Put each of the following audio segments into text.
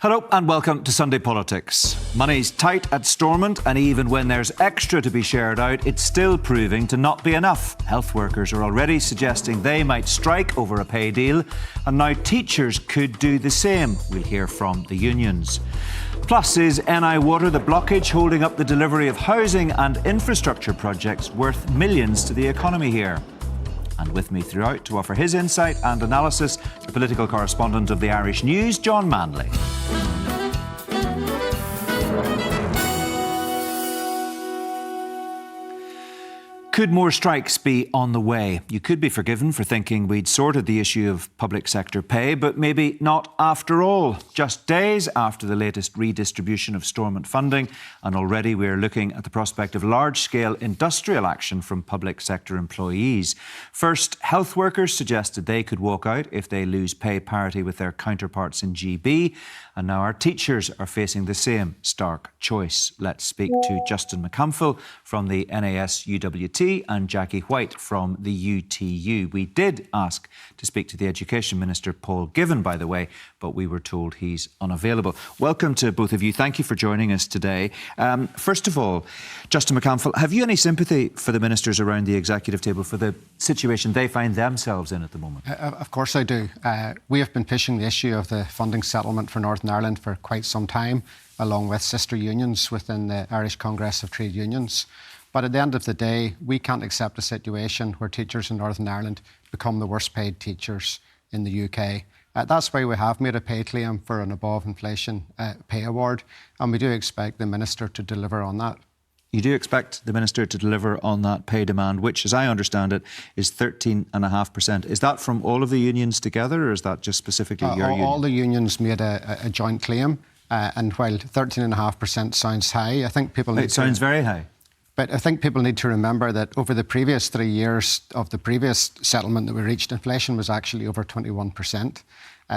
Hello and welcome to Sunday Politics. Money's tight at Stormont, and even when there's extra to be shared out, it's still proving to not be enough. Health workers are already suggesting they might strike over a pay deal, and now teachers could do the same. We'll hear from the unions. Plus, is NI Water the blockage holding up the delivery of housing and infrastructure projects worth millions to the economy here? And with me throughout to offer his insight and analysis, the political correspondent of the Irish News, John Manley. Could more strikes be on the way? You could be forgiven for thinking we'd sorted the issue of public sector pay, but maybe not after all. Just days after the latest redistribution of Stormont funding, and already we're looking at the prospect of large-scale industrial action from public sector employees. First, health workers suggested they could walk out if they lose pay parity with their counterparts in GB, and now our teachers are facing the same stark choice. Let's speak to Justin McCamphill from the NAS UWT and Jackie White from the UTU. We did ask to speak to the Education Minister, Paul Givan, by the way, but we were told he's unavailable. Welcome to both of you. Thank you for joining us today. First of all, Justin McCamphill, have you any sympathy for the ministers around the executive table for the situation they find themselves in at the moment? Of course I do. We have been pushing the issue of the funding settlement for Northern Ireland for quite some time, along with sister unions within the Irish Congress of Trade Unions. But at the end of the day, we can't accept a situation where teachers in Northern Ireland become the worst paid teachers in the UK. That's why we have made a pay claim for an above-inflation pay award, and we do expect the Minister to deliver on that. You do expect the Minister to deliver on that pay demand, which, as I understand it, is 13.5%. Is that from all of the unions together, or is that just specifically your union? All the unions made a joint claim, and while 13.5% sounds high, I think people need It sounds very high. But I think people need to remember that over the previous 3 years of the previous settlement that we reached, inflation was actually over 21%.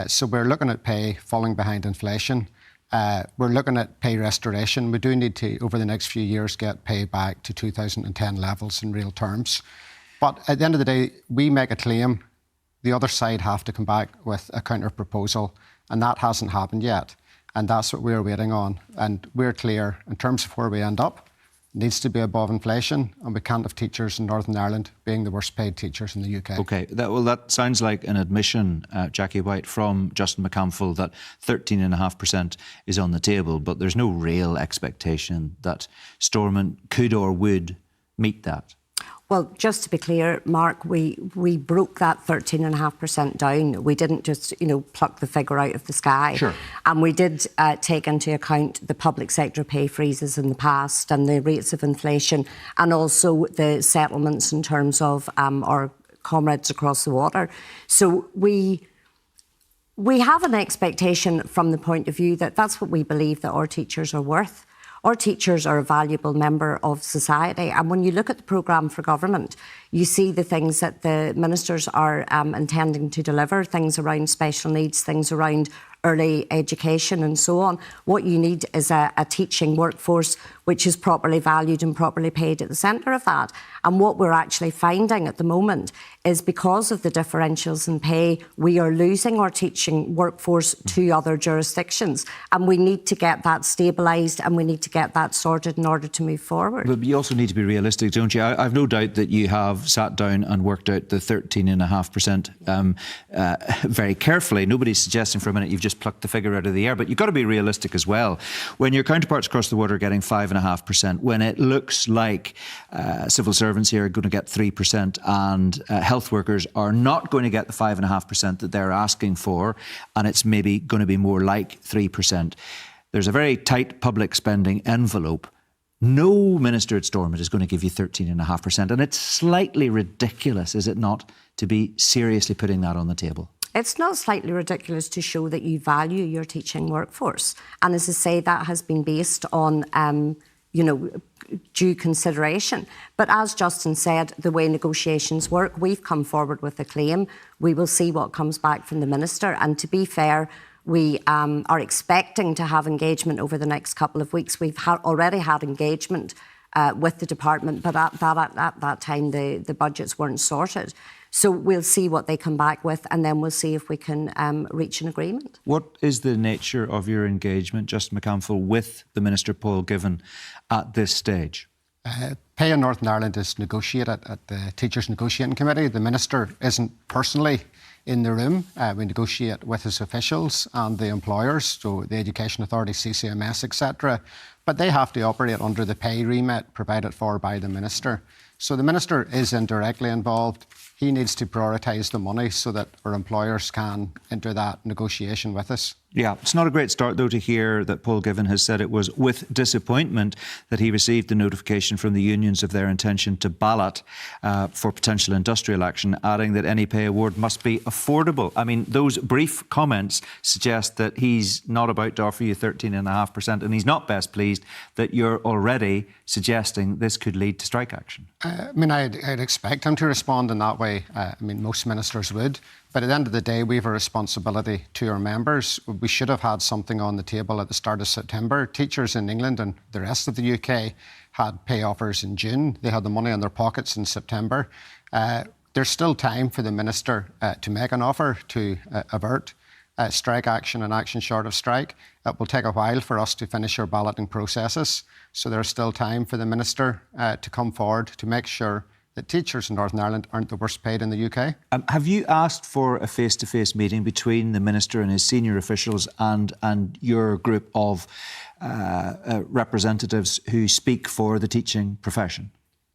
So we're looking at pay falling behind inflation. We're looking at pay restoration. We do need to, over the next few years, get pay back to 2010 levels in real terms. But at the end of the day, we make a claim. The other side have to come back with a counter proposal, and that hasn't happened yet. And that's what we're waiting on. And we're clear in terms of where we end up. Needs to be above inflation, and we can't have teachers in Northern Ireland being the worst paid teachers in the UK. OK, that sounds like an admission, Jackie White, from Justin McCamphill that 13.5% is on the table, but there's no real expectation that Stormont could or would meet that. Well, just to be clear, Mark, we broke that 13.5% down. We didn't just, pluck the figure out of the sky. Sure. And we did take into account the public sector pay freezes in the past and the rates of inflation, and also the settlements in terms of our comrades across the water. So we have an expectation from the point of view that that's what we believe that our teachers are worth. Our teachers are a valuable member of society. And when you look at the programme for government, you see the things that the ministers are intending to deliver, things around special needs, things around early education and so on. What you need is a teaching workforce which is properly valued and properly paid at the centre of that. And what we're actually finding at the moment is because of the differentials in pay, we are losing our teaching workforce to other jurisdictions. And we need to get that stabilised, and we need to get that sorted in order to move forward. But you also need to be realistic, don't you? I've no doubt that you have sat down and worked out the 13.5% very carefully. Nobody's suggesting for a minute you've just plucked the figure out of the air, but you've got to be realistic as well. When your counterparts across the water are getting 5.5%, when it looks like civil servants here are going to get 3% and health workers are not going to get the 5.5% that they're asking for, and it's maybe going to be more like 3%. There's a very tight public spending envelope. No minister at Stormont is going to give you 13.5%, and it's slightly ridiculous, is it not, to be seriously putting that on the table? It's not slightly ridiculous to show that you value your teaching workforce. And as I say, that has been based on, due consideration. But as Justin said, the way negotiations work, we've come forward with a claim. We will see what comes back from the Minister. And to be fair, we are expecting to have engagement over the next couple of weeks. We've already had engagement with the department, but at that time, the budgets weren't sorted. So we'll see what they come back with, and then we'll see if we can reach an agreement. What is the nature of your engagement, Justin McCampbell, with the Minister Paul Givan at this stage? Pay in Northern Ireland is negotiated at the Teachers Negotiating Committee. The Minister isn't personally in the room. We negotiate with his officials and the employers, so the Education Authority, CCMS, etc. But they have to operate under the pay remit provided for by the Minister. So the Minister is indirectly involved. He needs to prioritise the money so that our employers can enter that negotiation with us. Yeah, it's not a great start, though, to hear that Paul Givan has said it was with disappointment that he received the notification from the unions of their intention to ballot for potential industrial action, adding that any pay award must be affordable. I mean, those brief comments suggest that he's not about to offer you 13.5%, and he's not best pleased that you're already suggesting this could lead to strike action. I'd expect him to respond in that way. Most ministers would. But at the end of the day, we have a responsibility to our members. We should have had something on the table at the start of September. Teachers in England and the rest of the UK had pay offers in June. They had the money in their pockets in September. There's still time for the Minister to make an offer to avert strike action and action short of strike. It will take a while for us to finish our balloting processes. So there's still time for the Minister to come forward to make sure that teachers in Northern Ireland aren't the worst paid in the UK. Have you asked for a face-to-face meeting between the Minister and his senior officials and your group of representatives who speak for the teaching profession?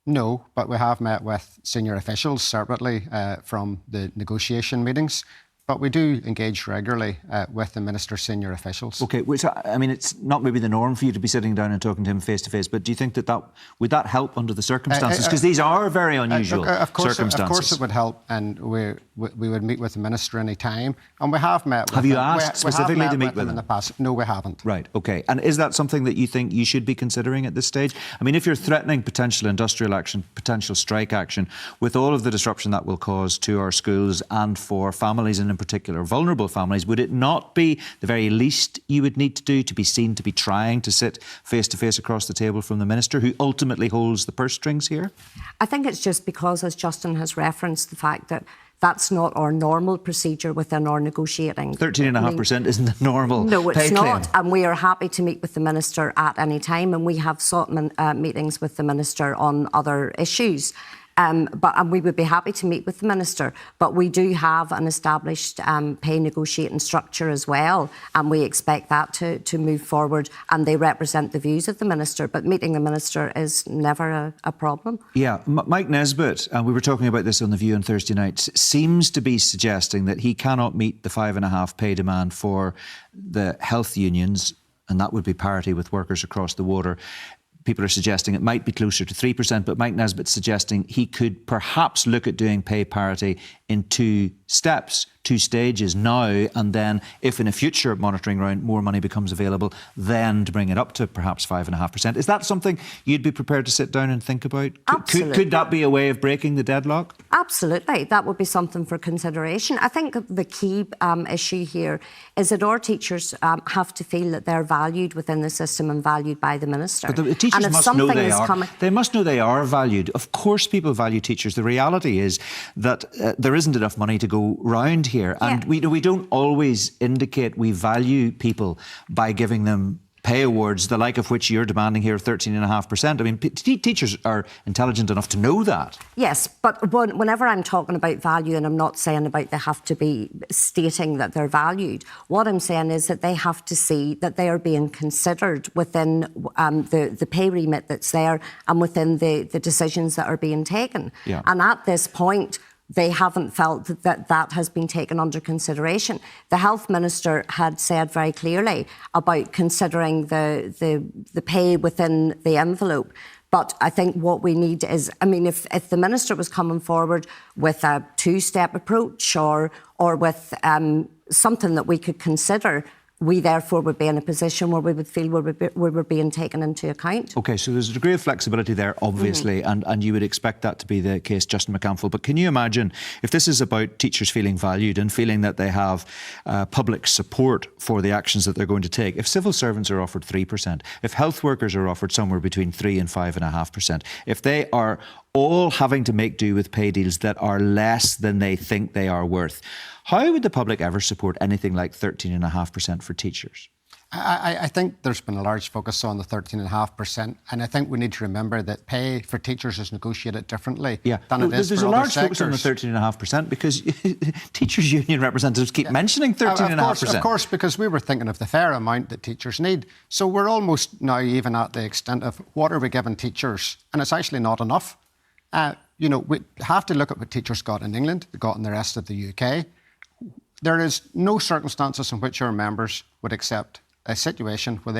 No, but we have met with senior officials separately from the negotiation meetings. But we do engage regularly with the Minister's senior officials. OK, which, it's not maybe the norm for you to be sitting down and talking to him face to face, but do you think that would that help under the circumstances? Because these are very unusual circumstances. Of course it would help, and we would meet with the Minister any time. And we have met with him. Have you asked specifically to meet with him in the past? No, we haven't. Right, OK. And is that something that you think you should be considering at this stage? If you're threatening potential industrial action, potential strike action, with all of the disruption that will cause to our schools and for families, and in particular vulnerable families, would it not be the very least you would need to do to be seen to be trying to sit face to face across the table from the Minister, who ultimately holds the purse strings here? I think it's just because, as Justin has referenced, the fact that that's not our normal procedure within our negotiating. 13.5% isn't the normal No, it's pay not. claim. And we are happy to meet with the Minister at any time, and we have sought meetings with the Minister on other issues. And we would be happy to meet with the Minister, but we do have an established pay negotiating structure as well, and we expect that to move forward, and they represent the views of the Minister, but meeting the Minister is never a problem. Yeah, Mike Nesbitt, and we were talking about this on The View on Thursday night, seems to be suggesting that he cannot meet the 5.5 pay demand for the health unions, and that would be parity with workers across the water. People are suggesting it might be closer to 3%, but Mike Nesbitt's suggesting he could perhaps look at doing pay parity in 2 steps, 2 stages now, and then if in a future monitoring round more money becomes available, then to bring it up to perhaps 5.5%. Is that something you'd be prepared to sit down and think about? Absolutely. Could that be a way of breaking the deadlock? Absolutely. That would be something for consideration. I think the key issue here is that our teachers have to feel that they're valued within the system and valued by the Minister. But the teachers must know they are. They must know they are valued. Of course people value teachers. The reality is that there isn't enough money to go round here. And we don't always indicate we value people by giving them pay awards, the like of which you're demanding here, 13.5%. Teachers are intelligent enough to know that. Yes, but whenever I'm talking about value, and I'm not saying about they have to be stating that they're valued, what I'm saying is that they have to see that they are being considered within the pay remit that's there and within the decisions that are being taken. Yeah. And at this point, they haven't felt that has been taken under consideration. The Health Minister had said very clearly about considering the pay within the envelope. But I think what we need is, if the Minister was coming forward with a 2-step approach or with something that we could consider, we therefore would be in a position where we would feel we were being taken into account. OK, so there's a degree of flexibility there, obviously, and you would expect that to be the case, Justin McCampbell. But can you imagine if this is about teachers feeling valued and feeling that they have public support for the actions that they're going to take, if civil servants are offered 3%, if health workers are offered somewhere between 3 and 5.5%, if they are all having to make do with pay deals that are less than they think they are worth. How would the public ever support anything like 13.5% for teachers? I think there's been a large focus on the 13.5%, and I think we need to remember that pay for teachers is negotiated differently than it is there's for a other large sectors. focus on the 13.5% because teachers' union representatives keep mentioning 13.5%. Of course, because we were thinking of the fair amount that teachers need. So we're almost now even at the extent of what are we giving teachers, and it's actually not enough. We have to look at what teachers got in England, they got in the rest of the UK. There is no circumstances in which our members would accept a situation where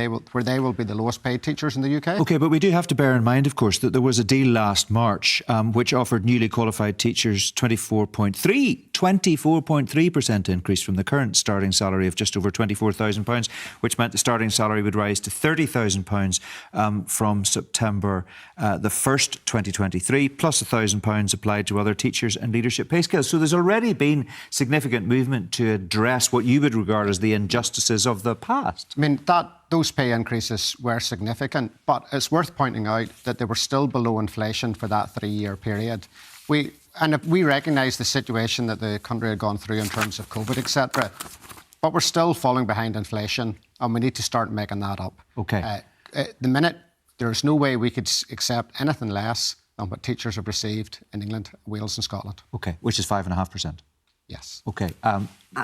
they will be the lowest paid teachers in the UK. OK, but we do have to bear in mind, of course, that there was a deal last March which offered newly qualified teachers 24.3% increase from the current starting salary of just over £24,000, which meant the starting salary would rise to £30,000 from September the 1st, 2023, plus £1,000 applied to other teachers and leadership pay scales. So there's already been significant movement to address what you would regard as the injustices of the past. I mean, those pay increases were significant, but it's worth pointing out that they were still below inflation for that 3-year period. We recognise the situation that the country had gone through in terms of COVID, etc., but we're still falling behind inflation, and we need to start making that up. OK. The minute, there's no way we could accept anything less than what teachers have received in England, Wales and Scotland. OK, which is 5.5%. Yes. OK.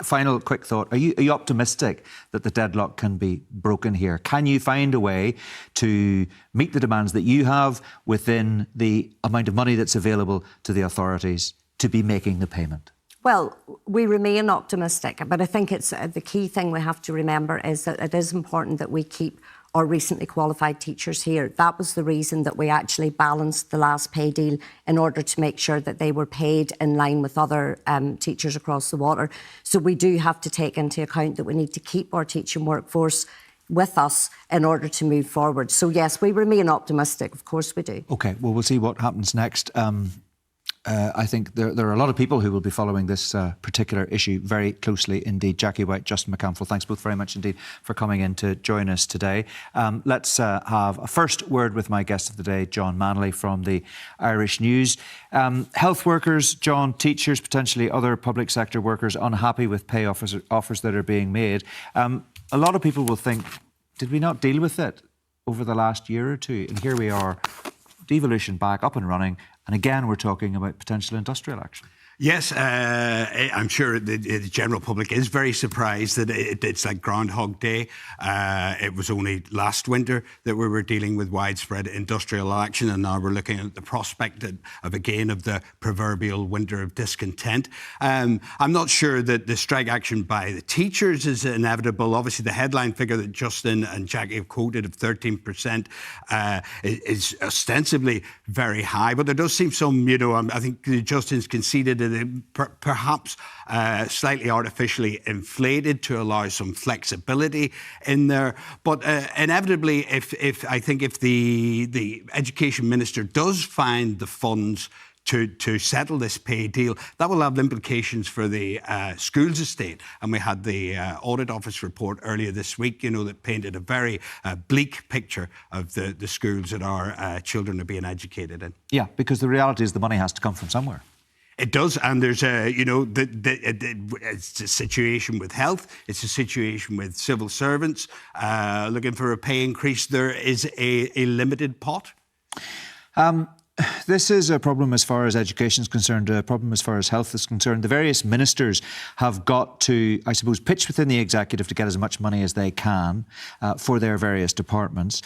Final quick thought. Are you optimistic that the deadlock can be broken here? Can you find a way to meet the demands that you have within the amount of money that's available to the authorities to be making the payment? Well, we remain optimistic, but I think it's the key thing we have to remember is that it is important that we keep our recently qualified teachers here. That was the reason that we actually balanced the last pay deal in order to make sure that they were paid in line with other teachers across the water. So we do have to take into account that we need to keep our teaching workforce with us in order to move forward. So yes, we remain optimistic. Of course we do. OK, well, we'll see what happens next. I think there are a lot of people who will be following this particular issue very closely indeed. Jackie White, Justin McCampbell, thanks both very much indeed for coming in to join us today. Let's have a first word with my guest of the day, John Manley from the Irish News. Health workers, John, teachers, potentially other public sector workers unhappy with pay offers that are being made. A lot of people will think, did we not deal with it over the last year or two? And here we are, devolution back up and running. And again, we're talking about potential industrial action. Yes, I'm sure the general public is very surprised that it's like Groundhog Day. It was only last winter that we were dealing with widespread industrial action, and now we're looking at the prospect of the proverbial winter of discontent. I'm not sure that the strike action by the teachers is inevitable. Obviously, the headline figure that Justin and Jackie have quoted of 13% is ostensibly very high, but there does seem some, I think Justin's conceded perhaps slightly artificially inflated to allow some flexibility in there. But inevitably, if the Education Minister does find the funds to settle this pay deal, that will have implications for the schools estate. And we had the Audit Office report earlier this week, that painted a very bleak picture of the schools that our children are being educated in. Yeah, because the reality is the money has to come from somewhere. It does, and there's it's a situation with health, it's a situation with civil servants looking for a pay increase. There is a limited pot. This is a problem as far as education is concerned, a problem as far as health is concerned. The various ministers have got to, I suppose, pitch within the executive to get as much money as they can for their various departments.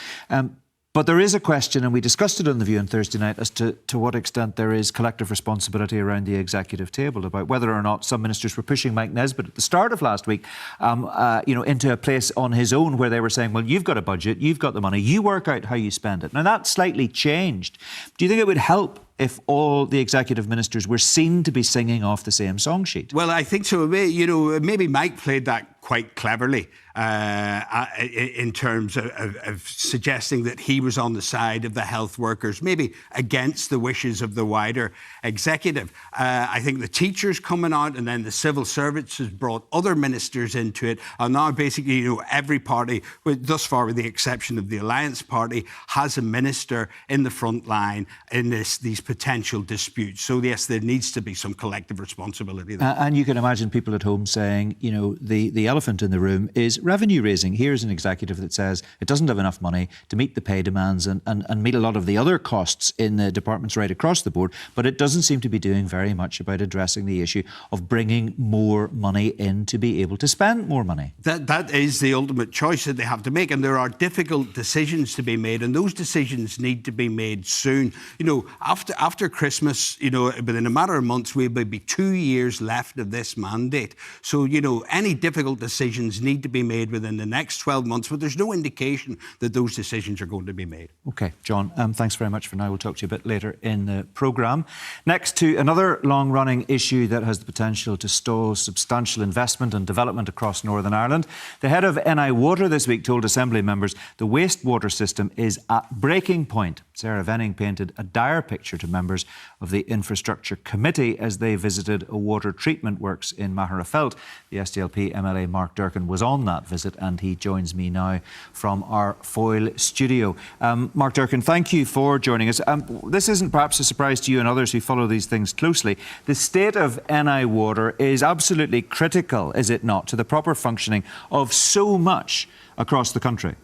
But there is a question, and we discussed it on The View on Thursday night, as to what extent there is collective responsibility around the executive table about whether or not some ministers were pushing Mike Nesbitt at the start of last week, into a place on his own where they were saying, well, you've got a budget, you've got the money, you work out how you spend it. Now, that slightly changed. Do you think it would help if all the executive ministers were seen to be singing off the same song sheet? Well, I think so. Maybe Mike played that quite cleverly in terms of suggesting that he was on the side of the health workers, maybe against the wishes of the wider executive. I think the teachers coming out, and then the civil servants has brought other ministers into it, and now basically, every party, thus far with the exception of the Alliance Party, has a minister in the front line in these potential disputes. So yes, there needs to be some collective responsibility there. And you can imagine people at home saying, the elephant in the room is revenue raising. Here's an executive that says it doesn't have enough money to meet the pay demands and meet a lot of the other costs in the departments right across the board, but it doesn't seem to be doing very much about addressing the issue of bringing more money in to be able to spend more money. That is the ultimate choice that they have to make, and there are difficult decisions to be made, and those decisions need to be made soon. After Christmas, within a matter of months, we will be 2 years left of this mandate. So, any difficult decisions need to be made within the next 12 months, but there's no indication that those decisions are going to be made. OK, John, thanks very much for now. We'll talk to you a bit later in the programme. Next to another long-running issue that has the potential to stall substantial investment and development across Northern Ireland. The head of NI Water this week told Assembly members the wastewater system is at breaking point. Sarah Venning painted a dire picture to members of the Infrastructure Committee as they visited a water treatment works in Magherafelt. The SDLP MLA Mark Durkan was on that visit, and he joins me now from our Foyle studio. Mark Durkan, thank you for joining us. This isn't perhaps a surprise to you and others who follow these things closely. The state of NI Water is absolutely critical, is it not, to the proper functioning of so much across the country?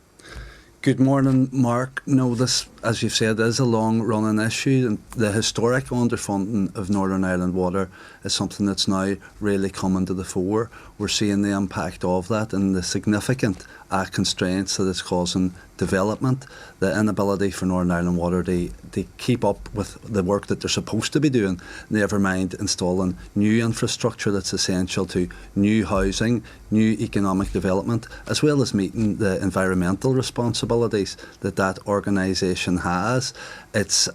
Good morning, Mark. No, this, as you've said, is a long-running issue, and the historic underfunding of Northern Ireland Water is something that's now really coming to the fore. We're seeing the impact of that and the significant constraints that it's causing development, the inability for Northern Ireland Water to keep up with the work that they're supposed to be doing, never mind installing new infrastructure that's essential to new housing, new economic development, as well as meeting the environmental responsibilities that organisation has. It's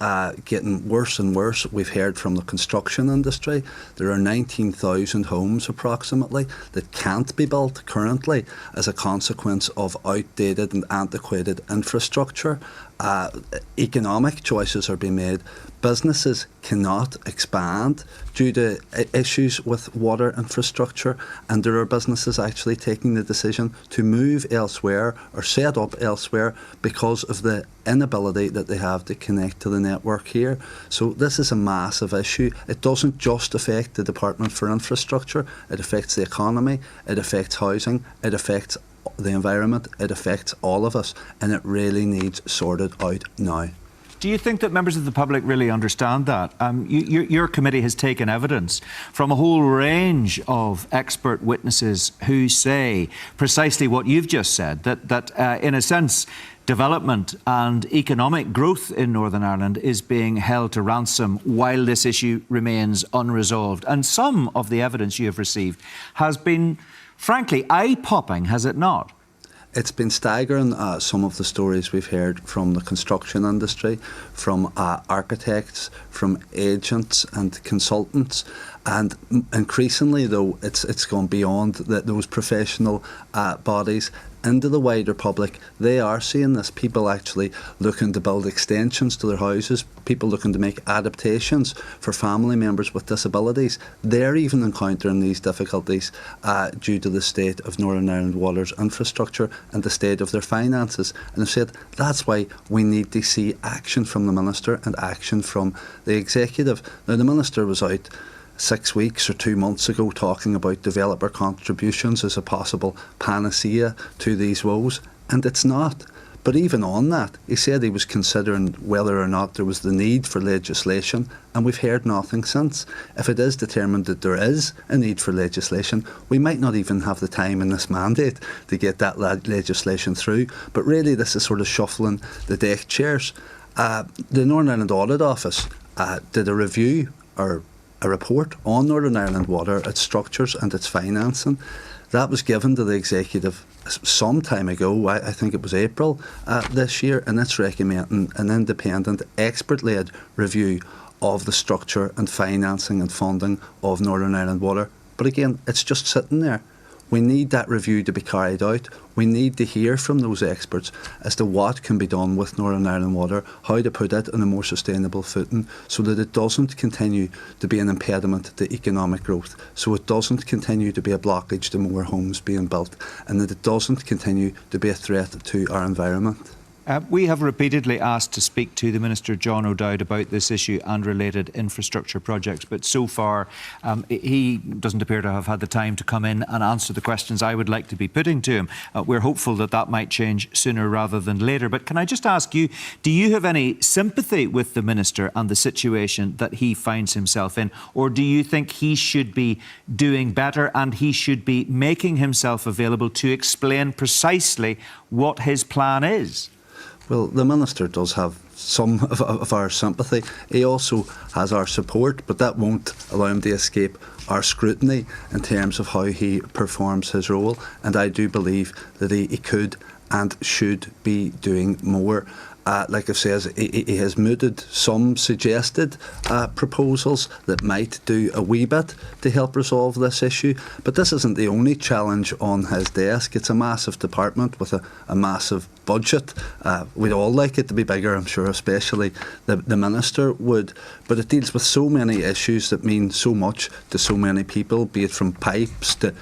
getting worse and worse. We've heard from the construction industry. There are 19,000 homes approximately that can't be built currently as a consequence of outdated and antiquated infrastructure. Economic choices are being made. Businesses cannot expand due to issues with water infrastructure, and there are businesses actually taking the decision to move elsewhere or set up elsewhere because of the inability that they have to connect to the network here. So this is a massive issue. It doesn't just affect the Department for Infrastructure, it affects the economy, it affects housing, it affects the environment, it affects all of us, and it really needs sorted out now. Do you think that members of the public really understand that? Your committee has taken evidence from a whole range of expert witnesses who say precisely what you've just said, that in a sense, development and economic growth in Northern Ireland is being held to ransom while this issue remains unresolved. And some of the evidence you have received has been, frankly, eye-popping, has it not? It's been staggering, some of the stories we've heard from the construction industry, from architects, from agents and consultants. And increasingly, though, it's gone beyond those professional bodies into the wider public. They are seeing this. People actually looking to build extensions to their houses, people looking to make adaptations for family members with disabilities. They're even encountering these difficulties due to the state of Northern Ireland Water's infrastructure and the state of their finances. And I've said that's why we need to see action from the Minister and action from the Executive. Now, the Minister was out 6 weeks or 2 months ago talking about developer contributions as a possible panacea to these woes, and it's not. But even on that, he said he was considering whether or not there was the need for legislation, and we've heard nothing since. If it is determined that there is a need for legislation, we might not even have the time in this mandate to get that legislation through. But really, this is sort of shuffling the deck chairs. The Northern Ireland Audit Office did a review or a report on Northern Ireland Water, its structures and its financing. That was given to the Executive some time ago, I think it was April this year, and it's recommending an independent, expert-led review of the structure and financing and funding of Northern Ireland Water. But again, it's just sitting there. We need that review to be carried out. We need to hear from those experts as to what can be done with Northern Ireland Water, how to put it on a more sustainable footing so that it doesn't continue to be an impediment to economic growth, so it doesn't continue to be a blockage to more homes being built, and that it doesn't continue to be a threat to our environment. We have repeatedly asked to speak to the Minister, John O'Dowd, about this issue and related infrastructure projects, but so far he doesn't appear to have had the time to come in and answer the questions I would like to be putting to him. We're hopeful that that might change sooner rather than later. But can I just ask you, do you have any sympathy with the Minister and the situation that he finds himself in? Or do you think he should be doing better and he should be making himself available to explain precisely what his plan is? Well, the Minister does have some of our sympathy. He also has our support, but that won't allow him to escape our scrutiny in terms of how he performs his role. And I do believe that he could and should be doing more. Like I says, he has mooted some suggested proposals that might do a wee bit to help resolve this issue. But this isn't the only challenge on his desk. It's a massive department with a massive budget. We'd all like it to be bigger, I'm sure, especially the Minister would. But it deals with so many issues that mean so much to so many people, be it from pipes to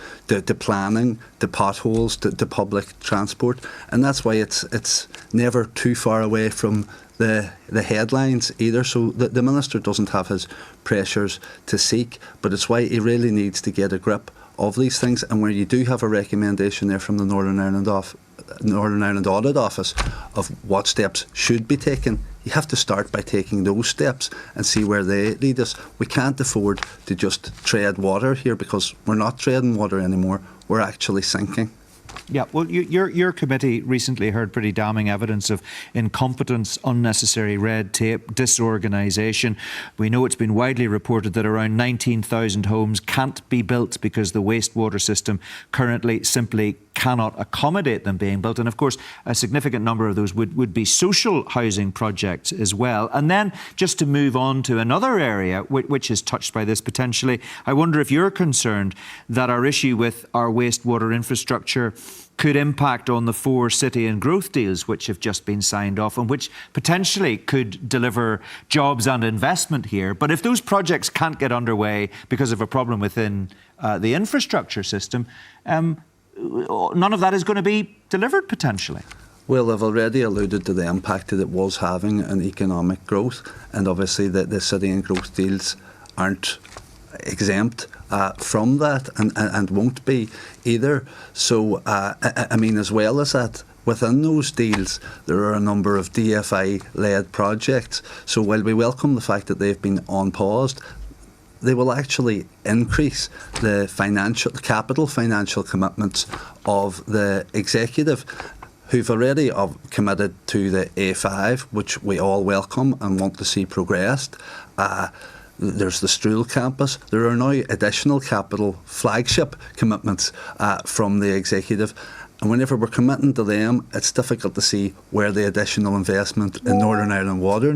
planning, to potholes, to public transport. And that's why it's never too far away from the headlines either. So the Minister doesn't have his pressures to seek, but it's why he really needs to get a grip of these things. And where you do have a recommendation there from the Northern Ireland Audit Office of what steps should be taken, you have to start by taking those steps and see where they lead us. We can't afford to just tread water here, because we're not treading water anymore. We're actually sinking. Yeah, well, your committee recently heard pretty damning evidence of incompetence, unnecessary red tape, disorganisation. We know it's been widely reported that around 19,000 homes can't be built because the wastewater system currently simply cannot accommodate them being built. And of course, a significant number of those would be social housing projects as well. And then just to move on to another area which is touched by this potentially, I wonder if you're concerned that our issue with our wastewater infrastructure could impact on the 4 city and growth deals which have just been signed off and which potentially could deliver jobs and investment here. But if those projects can't get underway because of a problem within the infrastructure system, none of that is going to be delivered potentially. Well, I've already alluded to the impact that it was having on economic growth, and obviously the city and growth deals aren't exempt from that and won't be either. So, I mean, as well as that, within those deals, there are a number of DFI-led projects. So while we welcome the fact that they've been unpaused, they will actually increase the capital financial commitments of the executive, who've already committed to the A5, which we all welcome and want to see progressed. There's the Stroul campus. There are now additional capital flagship commitments from the executive. And whenever we're committing to them, it's difficult to see where the additional investment in Northern Ireland Water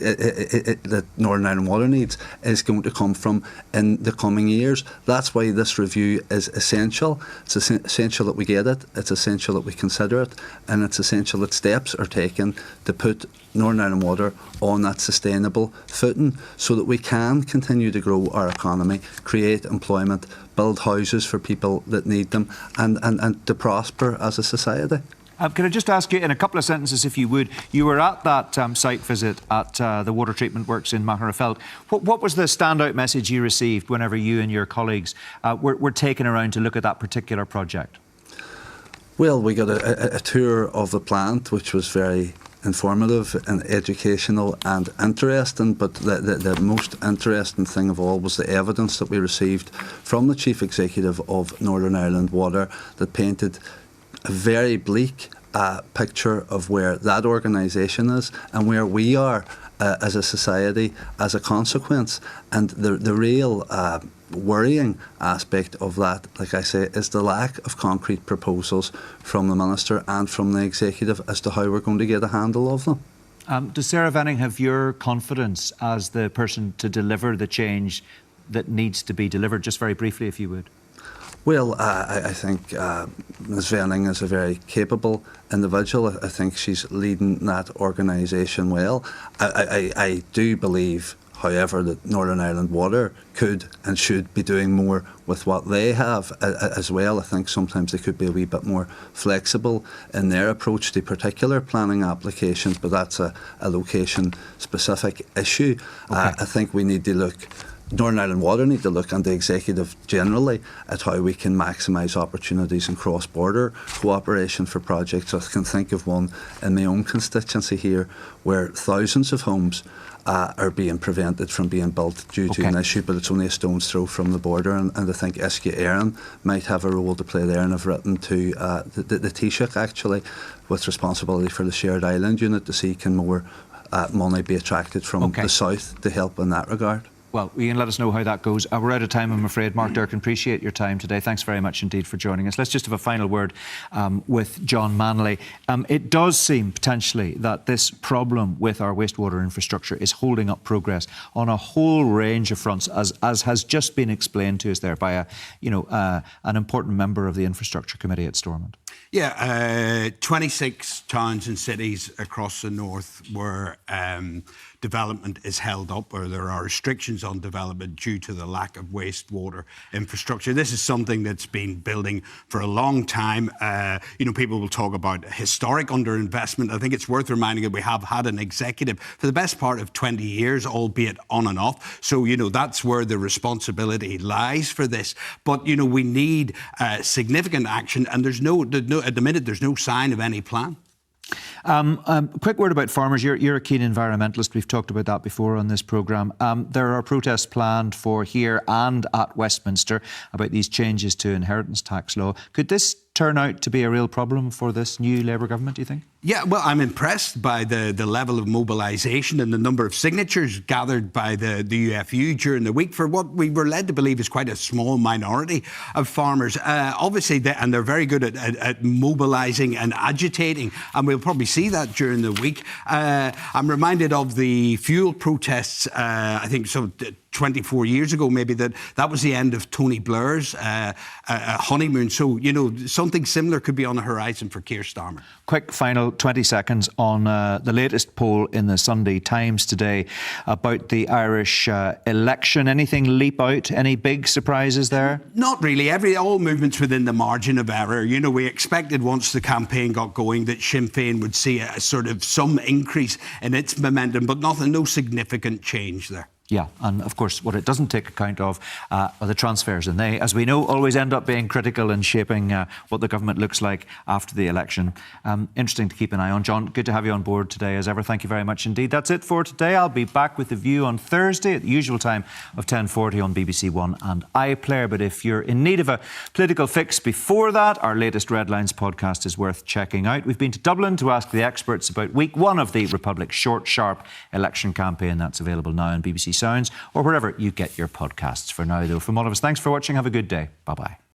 that Northern Ireland Water needs is going to come from in the coming years. That's why this review is essential. It's essential that we get it, it's essential that we consider it, and it's essential that steps are taken to put Northern Ireland Water on that sustainable footing so that we can continue to grow our economy, create employment, build houses for people that need them, and to prosper as a society. Can I just ask you in a couple of sentences, if you would, you were at that site visit at the water treatment works in Magherafelt. What was the standout message you received whenever you and your colleagues were taken around to look at that particular project? Well, we got a tour of the plant, which was very informative and educational and interesting, but the most interesting thing of all was the evidence that we received from the Chief Executive of Northern Ireland Water that painted a very bleak picture of where that organisation is and where we are as a society as a consequence. And the real worrying aspect of that, like I say, is the lack of concrete proposals from the Minister and from the Executive as to how we're going to get a handle of them. Does Sarah Venning have your confidence as the person to deliver the change that needs to be delivered? Just very briefly, if you would. Well, I think Ms Venning is a very capable individual. I think she's leading that organisation well. I do believe, however, that Northern Ireland Water could and should be doing more with what they have as well. I think sometimes they could be a wee bit more flexible in their approach to particular planning applications, but that's a location-specific issue. Okay. I think we need to look, Northern Ireland Water need to look, and the executive generally, at how we can maximise opportunities in cross-border cooperation for projects. I can think of one in my own constituency here where thousands of homes are being prevented from being built due to an issue, but it's only a stone's throw from the border, and I think Iskia Éireann might have a role to play there, and I've written to the Taoiseach actually with responsibility for the shared island unit to see can more money be attracted from the south to help in that regard. Well, Ian, let us know how that goes. We're out of time, I'm afraid. Mark Durkin, appreciate your time today. Thanks very much indeed for joining us. Let's just have a final word with John Manley. It does seem potentially that this problem with our wastewater infrastructure is holding up progress on a whole range of fronts, as has just been explained to us there by an important member of the Infrastructure Committee at Stormont. Yeah, 26 towns and cities across the north where development is held up, or there are restrictions on development due to the lack of wastewater infrastructure. This is something that's been building for a long time. People will talk about historic underinvestment. I think it's worth reminding that we have had an executive for the best part of 20 years, albeit on and off. So, that's where the responsibility lies for this. But, we need significant action, and at the minute, there's no sign of any plan. Quick word about farmers. You're a keen environmentalist. We've talked about that before on this programme. There are protests planned for here and at Westminster about these changes to inheritance tax law. Could this turn out to be a real problem for this new Labour government, do you think? Yeah, well, I'm impressed by the level of mobilisation and the number of signatures gathered by the UFU during the week for what we were led to believe is quite a small minority of farmers. Obviously, they're very good at mobilising and agitating, and we'll probably see that during the week. I'm reminded of the fuel protests, I think so 24 years ago, maybe, that was the end of Tony Blair's honeymoon. So, something similar could be on the horizon for Keir Starmer. Quick final 20 seconds on the latest poll in the Sunday Times today about the Irish election. Anything leap out? Any big surprises there? Not really. All movements within the margin of error. We expected once the campaign got going that Sinn Féin would see a sort of some increase in its momentum, but no significant change there. Yeah, and of course, what it doesn't take account of are the transfers. And they, as we know, always end up being critical in shaping what the government looks like after the election. Interesting to keep an eye on. John, good to have you on board today as ever. Thank you very much indeed. That's it for today. I'll be back with The View on Thursday at the usual time of 10:40 on BBC One and iPlayer. But if you're in need of a political fix before that, our latest Red Lines podcast is worth checking out. We've been to Dublin to ask the experts about week one of the Republic's short, sharp election campaign. That's available now on BBC Sounds or wherever you get your podcasts. For now, though, from all of us, thanks for watching. Have a good day. Bye-bye.